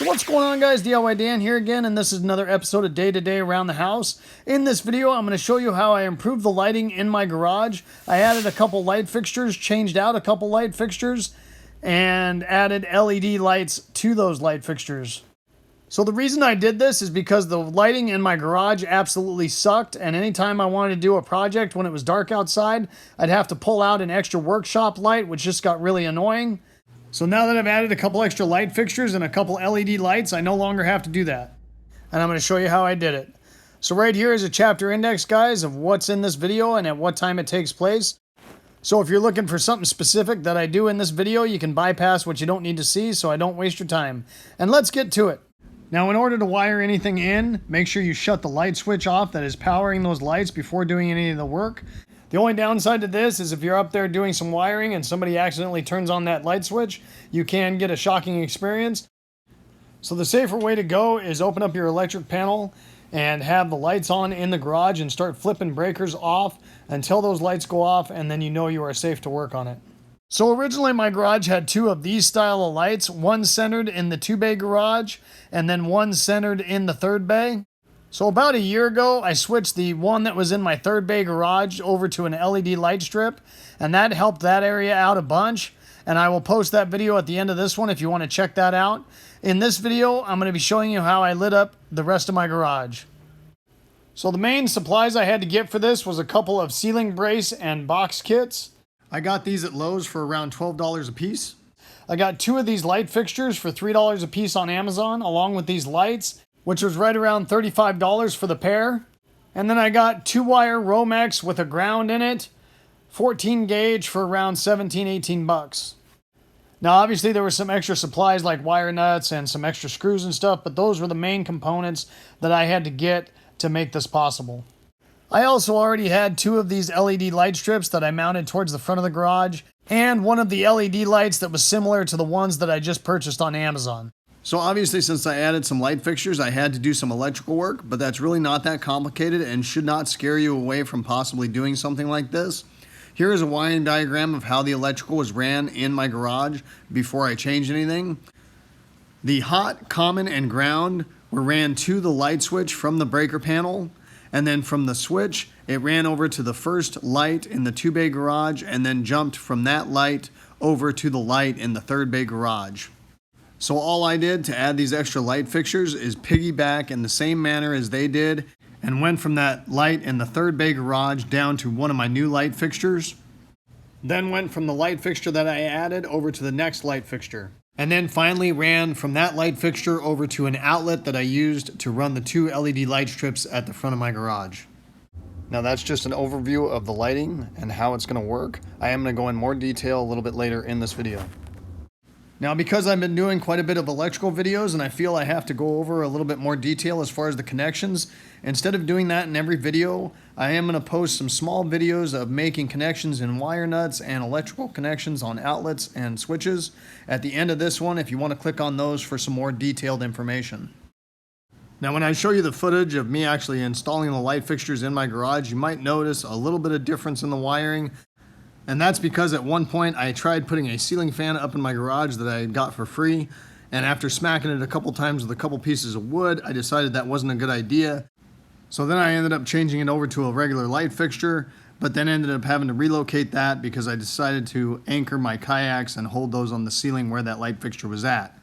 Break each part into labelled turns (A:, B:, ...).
A: So what's going on, guys? DIY Dan here again, and this is another episode of Day to Day Around the House. In this video, I'm going to show you how I improved the lighting in my garage. I added a couple light fixtures, changed out a couple light fixtures, and added LED lights to those light fixtures. So the reason I did this is because the lighting in my garage absolutely sucked, and anytime I wanted to do a project when it was dark outside, I'd have to pull out an extra workshop light, which just got really annoying. So now that I've added a couple extra light fixtures and a couple LED lights, I no longer have to do that. And I'm going to show you how I did it. So right here is a chapter index, guys, of what's in this video and at what time it takes place. So if you're looking for something specific that I do in this video, you can bypass what you don't need to see so I don't waste your time. And let's get to it. Now, in order to wire anything in, make sure you shut the light switch off that is powering those lights before doing any of the work. The only downside to this is if you're up there doing some wiring and somebody accidentally turns on that light switch, you can get a shocking experience. So the safer way to go is open up your electric panel and have the lights on in the garage and start flipping breakers off until those lights go off, and then you know you are safe to work on it. So originally my garage had two of these style of lights, one centered in the 2-bay garage and then one centered in the 3rd bay. So about a year ago, I switched the one that was in my 3rd bay garage over to an LED light strip, and that helped that area out a bunch. And I will post that video at the end of this one if you want to check that out. In this video, I'm going to be showing you how I lit up the rest of my garage. So the main supplies I had to get for this was a couple of ceiling brace and box kits. I got these at Lowe's for around $12 a piece. I got 2 of these light fixtures for $3 a piece on Amazon, along with these lights, which was right around $35 for the pair. And then I got 2-wire Romex with a ground in it, 14 gauge for around 17, 18 bucks. Now obviously there were some extra supplies like wire nuts and some extra screws and stuff, but those were the main components that I had to get to make this possible. I also already had 2 of these LED light strips that I mounted towards the front of the garage, and one of the LED lights that was similar to the ones that I just purchased on Amazon. So obviously, since I added some light fixtures, I had to do some electrical work, but that's really not that complicated and should not scare you away from possibly doing something like this. Here is a wiring diagram of how the electrical was ran in my garage before I changed anything. The hot, common, and ground were ran to the light switch from the breaker panel, and then from the switch, it ran over to the first light in the 2-bay garage and then jumped from that light over to the light in the 3rd bay garage. So all I did to add these extra light fixtures is piggyback in the same manner as they did and went from that light in the 3rd bay garage down to one of my new light fixtures. Then went from the light fixture that I added over to the next light fixture. And then finally ran from that light fixture over to an outlet that I used to run the 2 LED light strips at the front of my garage. Now that's just an overview of the lighting and how it's going to work. I am going to go in more detail a little bit later in this video. Now, because I've been doing quite a bit of electrical videos and I feel I have to go over a little bit more detail as far as the connections, instead of doing that in every video, I am going to post some small videos of making connections in wire nuts and electrical connections on outlets and switches at the end of this one if you want to click on those for some more detailed information. Now, when I show you the footage of me actually installing the light fixtures in my garage, you might notice a little bit of difference in the wiring. And that's because at one point I tried putting a ceiling fan up in my garage that I got for free, and after smacking it a couple times with a couple pieces of wood, I decided that wasn't a good idea. So then I ended up changing it over to a regular light fixture, but then ended up having to relocate that because I decided to anchor my kayaks and hold those on the ceiling where that light fixture was at.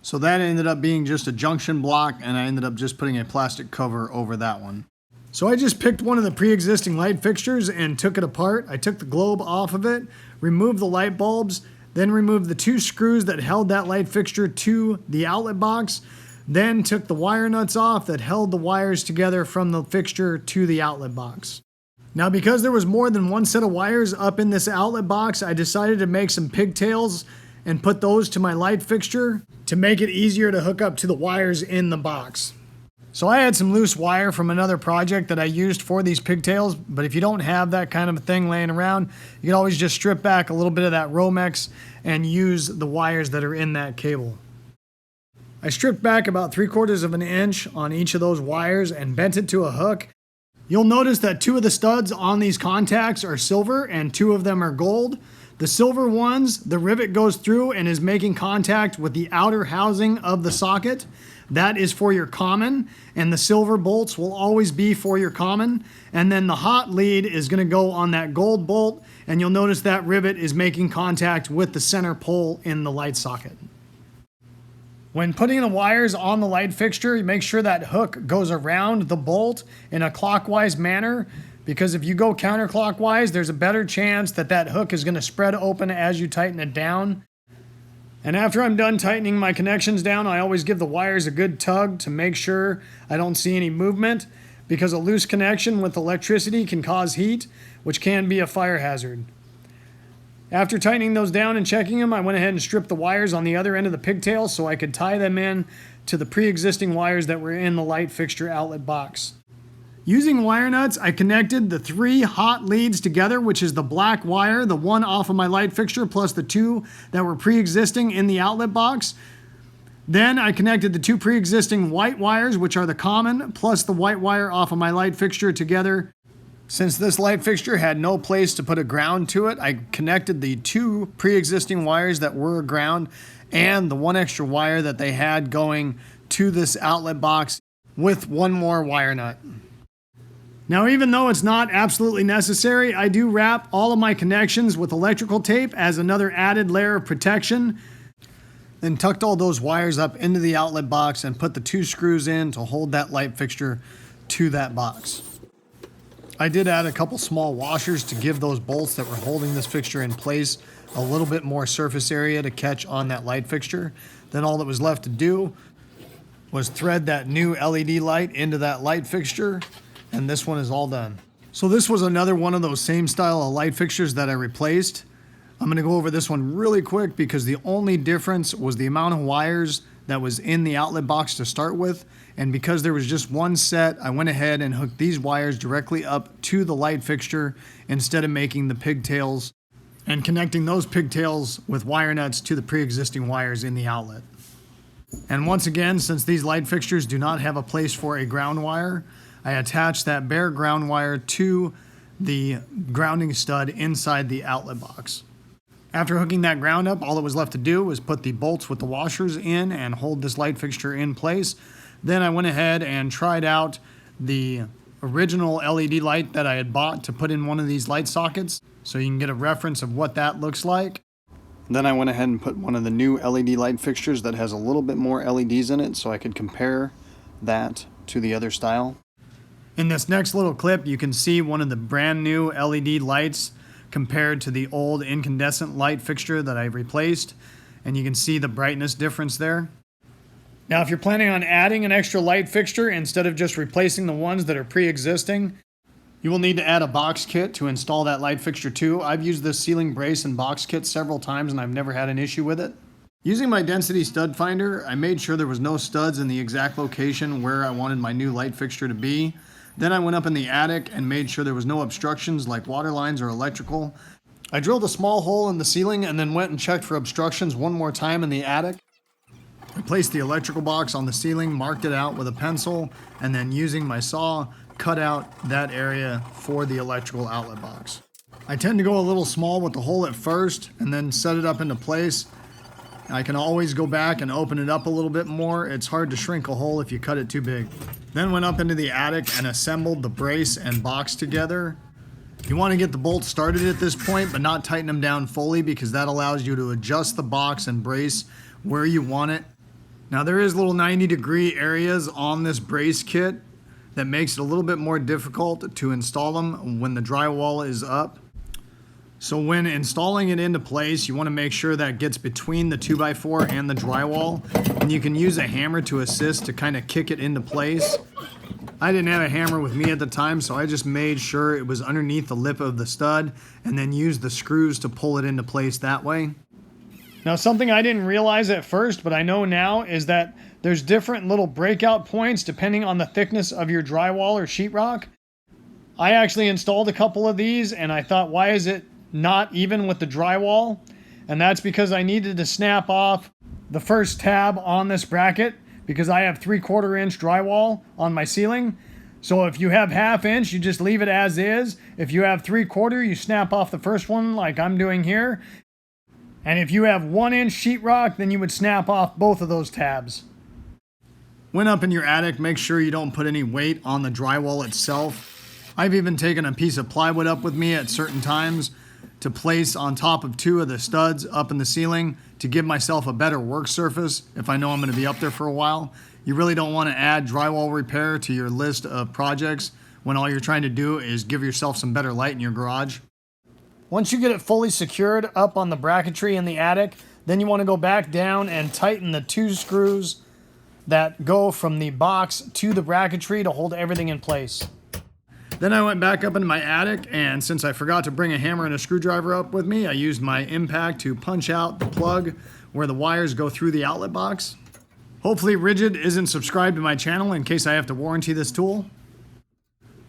A: So that ended up being just a junction block, and I ended up just putting a plastic cover over that one. So I just picked one of the pre-existing light fixtures and took it apart. I took the globe off of it, removed the light bulbs, then removed the 2 screws that held that light fixture to the outlet box, then took the wire nuts off that held the wires together from the fixture to the outlet box. Now, because there was more than one set of wires up in this outlet box, I decided to make some pigtails and put those to my light fixture to make it easier to hook up to the wires in the box. So I had some loose wire from another project that I used for these pigtails, but if you don't have that kind of a thing laying around, you can always just strip back a little bit of that Romex and use the wires that are in that cable. I stripped back about 3/4 of an inch on each of those wires and bent it to a hook. You'll notice that 2 of the studs on these contacts are silver and 2 of them are gold. The silver ones, the rivet goes through and is making contact with the outer housing of the socket. That is for your common, and the silver bolts will always be for your common. And then the hot lead is going to go on that gold bolt, and you'll notice that rivet is making contact with the center pole in the light socket. When putting the wires on the light fixture, make sure that hook goes around the bolt in a clockwise manner, because if you go counterclockwise, there's a better chance that that hook is going to spread open as you tighten it down. And after I'm done tightening my connections down, I always give the wires a good tug to make sure I don't see any movement, because a loose connection with electricity can cause heat, which can be a fire hazard. After tightening those down and checking them, I went ahead and stripped the wires on the other end of the pigtail so I could tie them in to the pre-existing wires that were in the light fixture outlet box. Using wire nuts, I connected the 3 hot leads together, which is the black wire, the one off of my light fixture, plus the 2 that were pre-existing in the outlet box. Then I connected the 2 pre-existing white wires, which are the common, plus the white wire off of my light fixture together. Since this light fixture had no place to put a ground to it, I connected the 2 pre-existing wires that were a ground and the 1 extra wire that they had going to this outlet box with 1 more wire nut. Now, even though it's not absolutely necessary, I do wrap all of my connections with electrical tape as another added layer of protection. Then tucked all those wires up into the outlet box and put the 2 screws in to hold that light fixture to that box. I did add a couple small washers to give those bolts that were holding this fixture in place a little bit more surface area to catch on that light fixture. Then all that was left to do was thread that new LED light into that light fixture, and this one is all done. So this was another one of those same style of light fixtures that I replaced. I'm going to go over this one really quick because the only difference was the amount of wires that was in the outlet box to start with, and because there was just one set, I went ahead and hooked these wires directly up to the light fixture instead of making the pigtails and connecting those pigtails with wire nuts to the pre-existing wires in the outlet. And once again, since these light fixtures do not have a place for a ground wire, I attached that bare ground wire to the grounding stud inside the outlet box. After hooking that ground up, all that was left to do was put the bolts with the washers in and hold this light fixture in place. Then I went ahead and tried out the original LED light that I had bought to put in one of these light sockets, so you can get a reference of what that looks like. Then I went ahead and put one of the new LED light fixtures that has a little bit more LEDs in it so I could compare that to the other style. In this next little clip, you can see one of the brand new LED lights compared to the old incandescent light fixture that I replaced, and you can see the brightness difference there. Now, if you're planning on adding an extra light fixture instead of just replacing the ones that are pre-existing, you will need to add a box kit to install that light fixture too. I've used this ceiling brace and box kit several times and I've never had an issue with it. Using my density stud finder, I made sure there was no studs in the exact location where I wanted my new light fixture to be. Then I went up in the attic and made sure there was no obstructions like water lines or electrical. I drilled a small hole in the ceiling and then went and checked for obstructions one more time in the attic. I placed the electrical box on the ceiling, marked it out with a pencil, and then using my saw, cut out that area for the electrical outlet box. I tend to go a little small with the hole at first and then set it up into place. I can always go back and open it up a little bit more. It's hard to shrink a hole if you cut it too big. Then went up into the attic and assembled the brace and box together. You want to get the bolts started at this point, but not tighten them down fully because that allows you to adjust the box and brace where you want it. Now there is little 90-degree areas on this brace kit that makes it a little bit more difficult to install them when the drywall is up. So when installing it into place, you want to make sure that gets between the 2x4 and the drywall, and you can use a hammer to assist to kind of kick it into place. I didn't have a hammer with me at the time, so I just made sure it was underneath the lip of the stud and then used the screws to pull it into place that way. Now, something I didn't realize at first, but I know now, is that there's different little breakout points depending on the thickness of your drywall or sheetrock. I actually installed a couple of these and I thought, why is it not even with the drywall? And that's because I needed to snap off the first tab on this bracket because I have 3/4 inch drywall on my ceiling. So if you have 1/2 inch, you just leave it as is. If you have 3/4, you snap off the first one like I'm doing here. And if you have 1 inch sheetrock, then you would snap off both of those tabs. When up in your attic, make sure you don't put any weight on the drywall itself. I've even taken a piece of plywood up with me at certain times to place on top of 2 of the studs up in the ceiling to give myself a better work surface if I know I'm going to be up there for a while. You really don't want to add drywall repair to your list of projects when all you're trying to do is give yourself some better light in your garage. Once you get it fully secured up on the bracketry in the attic, then you want to go back down and tighten the 2 screws that go from the box to the bracketry to hold everything in place. Then I went back up into my attic, and since I forgot to bring a hammer and a screwdriver up with me, I used my impact to punch out the plug where the wires go through the outlet box. Hopefully Rigid isn't subscribed to my channel in case I have to warranty this tool.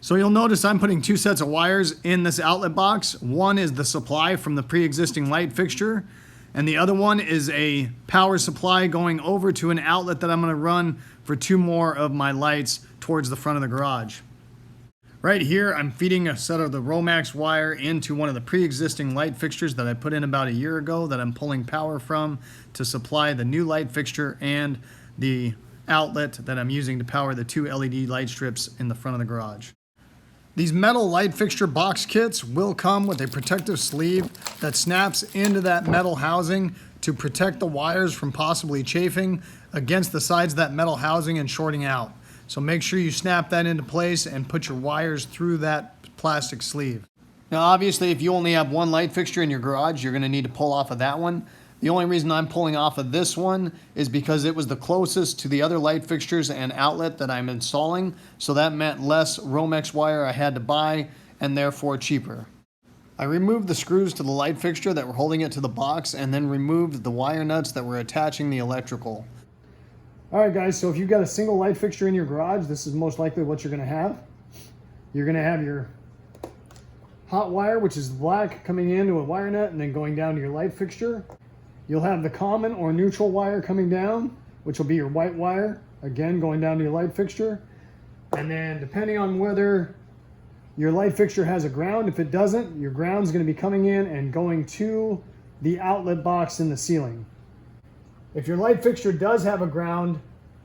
A: So you'll notice I'm putting 2 sets of wires in this outlet box. One is the supply from the pre-existing light fixture, and the other one is a power supply going over to an outlet that I'm going to run for 2 more of my lights towards the front of the garage. Right here, I'm feeding a set of the Romax wire into one of the pre-existing light fixtures that I put in about a year ago that I'm pulling power from to supply the new light fixture and the outlet that I'm using to power the 2 LED light strips in the front of the garage. These metal light fixture box kits will come with a protective sleeve that snaps into that metal housing to protect the wires from possibly chafing against the sides of that metal housing and shorting out. So make sure you snap that into place and put your wires through that plastic sleeve. Now obviously if you only have 1 light fixture in your garage, you're going to need to pull off of that one. The only reason I'm pulling off of this one is because it was the closest to the other light fixtures and outlet that I'm installing, so that meant less Romex wire I had to buy and therefore cheaper. I removed the screws to the light fixture that were holding it to the box and then removed the wire nuts that were attaching the electrical. Alright guys, so if you've got a single light fixture in your garage, this is most likely what you're going to have. You're going to have your hot wire, which is black, coming into a wire nut and then going down to your light fixture. You'll have the common or neutral wire coming down, which will be your white wire, again going down to your light fixture. And then depending on whether your light fixture has a ground, if it doesn't, your ground's going to be coming in and going to the outlet box in the ceiling. If your light fixture does have a ground,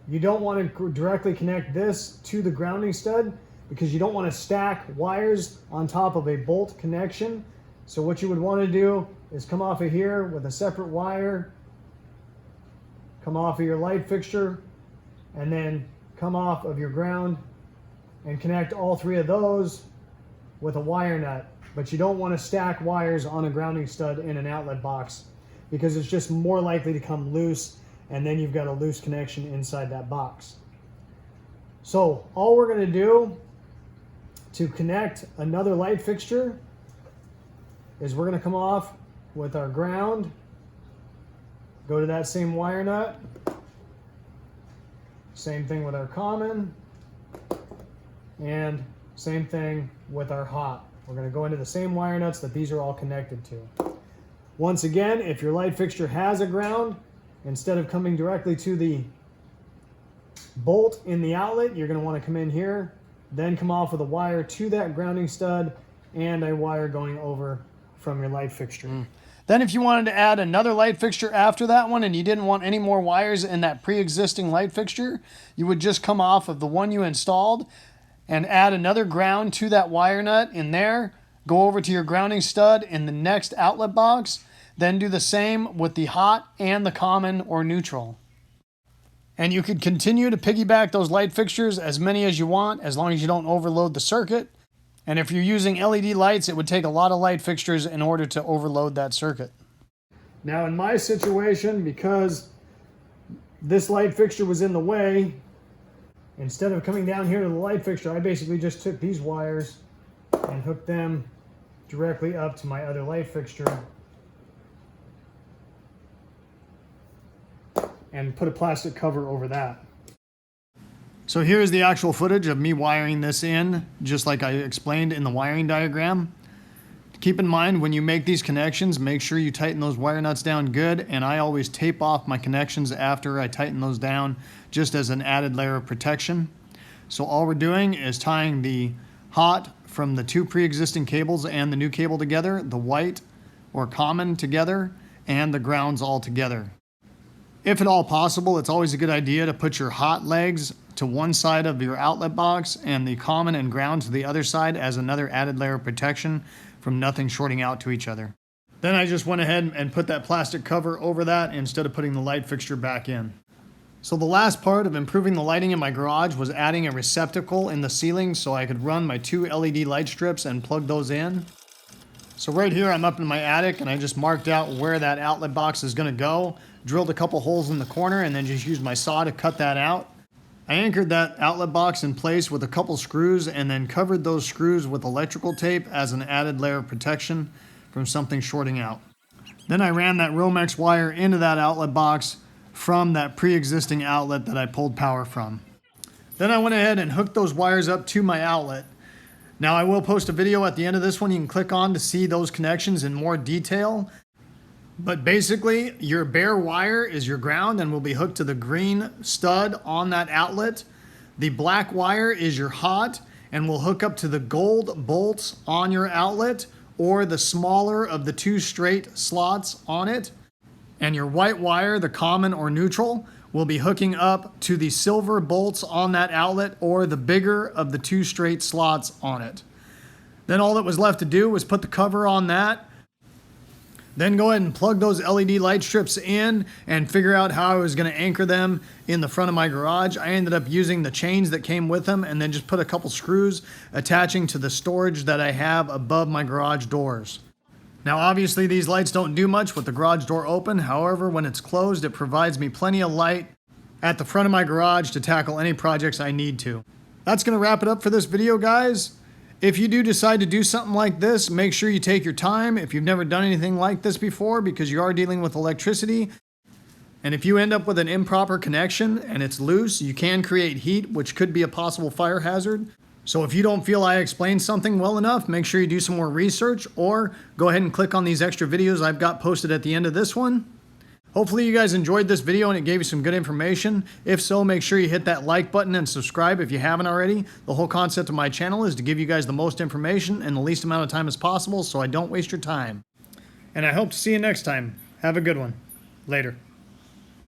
A: you don't want to directly connect this to the grounding stud because you don't want to stack wires on top of a bolt connection. So what you would want to do is come off of here with a separate wire, come off of your light fixture, and then come off of your ground and connect all 3 of those with a wire nut. But you don't want to stack wires on a grounding stud in an outlet box because it's just more likely to come loose, and then you've got a loose connection inside that box. So all we're going to do to connect another light fixture is we're going to come off with our ground, go to that same wire nut, same thing with our common, and same thing with our hot. We're going to go into the same wire nuts that these are all connected to. Once again, if your light fixture has a ground, instead of coming directly to the bolt in the outlet, you're going to want to come in here, then come off with a wire to that grounding stud and a wire going over from your light fixture. Then if you wanted to add another light fixture after that one and you didn't want any more wires in that pre-existing light fixture, you would just come off of the one you installed and add another ground to that wire nut in there, go over to your grounding stud in the next outlet box, then do the same with the hot and the common or neutral. And you could continue to piggyback those light fixtures as many as you want, as long as you don't overload the circuit. And if you're using LED lights, it would take a lot of light fixtures in order to overload that circuit. Now in my situation, because this light fixture was in the way, instead of coming down here to the light fixture, I basically just took these wires and hooked them directly up to my other light fixture and put a plastic cover over that. So here's the actual footage of me wiring this in, just like I explained in the wiring diagram. Keep in mind when you make these connections, make sure you tighten those wire nuts down good, and I always tape off my connections after I tighten those down, just as an added layer of protection. So all we're doing is tying the hot from the two pre-existing cables and the new cable together, the white or common together, and the grounds all together. If at all possible, it's always a good idea to put your hot legs to one side of your outlet box and the common and ground to the other side as another added layer of protection from nothing shorting out to each other. Then I just went ahead and put that plastic cover over that instead of putting the light fixture back in. So the last part of improving the lighting in my garage was adding a receptacle in the ceiling so I could run my two LED light strips and plug those in. So right here I'm up in my attic and I just marked out where that outlet box is going to go, drilled a couple holes in the corner, and then just used my saw to cut that out. I anchored that outlet box in place with a couple screws and then covered those screws with electrical tape as an added layer of protection from something shorting out. Then I ran that Romex wire into that outlet box from that pre-existing outlet that I pulled power from. Then I went ahead and hooked those wires up to my outlet. Now I will post a video at the end of this one you can click on to see those connections in more detail. But basically, your bare wire is your ground and will be hooked to the green stud on that outlet. The black wire is your hot and will hook up to the gold bolts on your outlet or the smaller of the two straight slots on it. And your white wire, the common or neutral, will be hooking up to the silver bolts on that outlet or the bigger of the two straight slots on it. Then all that was left to do was put the cover on that. Then go ahead and plug those LED light strips in and figure out how I was going to anchor them in the front of my garage. I ended up using the chains that came with them and then just put a couple screws attaching to the storage that I have above my garage doors. Now obviously these lights don't do much with the garage door open. However, when it's closed, it provides me plenty of light at the front of my garage to tackle any projects I need to. That's going to wrap it up for this video, guys. If you do decide to do something like this, make sure you take your time if you've never done anything like this before, because you are dealing with electricity. And if you end up with an improper connection and it's loose, you can create heat, which could be a possible fire hazard. So if you don't feel I explained something well enough, make sure you do some more research or go ahead and click on these extra videos I've got posted at the end of this one. Hopefully you guys enjoyed this video and it gave you some good information. If so, make sure you hit that like button and subscribe if you haven't already. The whole concept of my channel is to give you guys the most information in the least amount of time as possible so I don't waste your time. And I hope to see you next time. Have a good one. Later.